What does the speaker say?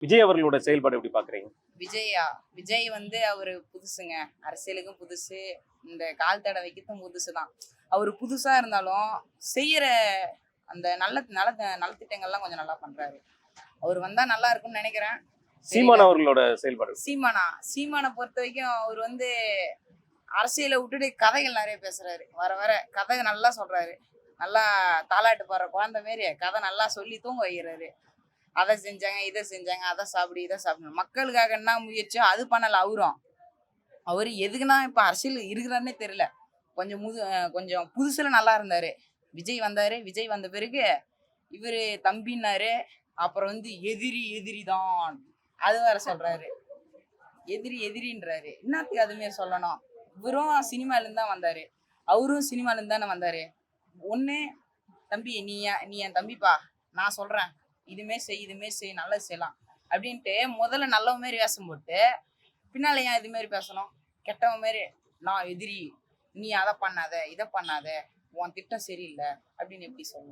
விஜய் அவர்களோட செயல்பாடு எப்படி பாக்குறீங்க? விஜயா விஜய் வந்து அவரு புதுசுங்க. அரசியலுக்கும் புதுசு, இந்த கால் தட வைக்கிறதும் புதுசு தான். அவரு புதுசா இருந்தாலும் செய்யற அந்த நல்ல நல்ல நலத்திட்டங்கள்லாம் கொஞ்சம் நல்லா பண்றாரு. அவரு வந்தா நல்லா இருக்கும்னு நினைக்கிறேன். தெரியல. சீமான் அவர்களோட செயல்பாடு. சீமான பொறுத்த வரைக்கும் அவர் வந்து அரசியலை விட்டுட்டு கதைகள் நிறைய பேசுறாரு. வர வர கதை நல்லா சொல்றாரு. நல்லா தாலாட்டு பாடுற குழந்தை மாரி கதை நல்லா சொல்லி தூங்க வைக்கிறாரு. அதை செஞ்சாங்க, இதை செஞ்சாங்க, அதை சாப்பிடு, இதை சாப்பிடு. மக்களுக்காக என்ன முயற்சியோ அது பண்ணல அவரும். அவரு எதுக்குன்னா இப்ப அரசியல் இருக்கிறாருன்னே தெரியல. கொஞ்சம் புதுசுல நல்லா இருந்தாரு. விஜய் வந்தாரு. விஜய் வந்த பிறகு இவரு தம்பின்னாரு. அப்புறம் வந்து எதிரி எதிரி தான் அது வேற சொல்றாரு. எதிரி எதிரின்றாரு. என்னத்துக்கு அது மாரி சொல்லணும்? இவரும் சினிமால இருந்து தான் வந்தாரு. அவரும் சினிமால இருந்து தானே வந்தாரு. ஒண்ணு தம்பி நீ என் தம்பிப்பா, நான் சொல்றேன் இதுமாரி செய் நல்லது செய்யலாம் அப்படின்ட்டு முதல்ல நல்லவ மாரி வேஷம் போட்டு பின்னால ஏன் இது மாரி பேசணும்? கெட்டவ மாரி நான் எதிரி, நீ அதை பண்ணாத இதை பண்ணாத, உன் திட்டம் சரியில்லை அப்படின்னு எப்படி சொல்லணும்?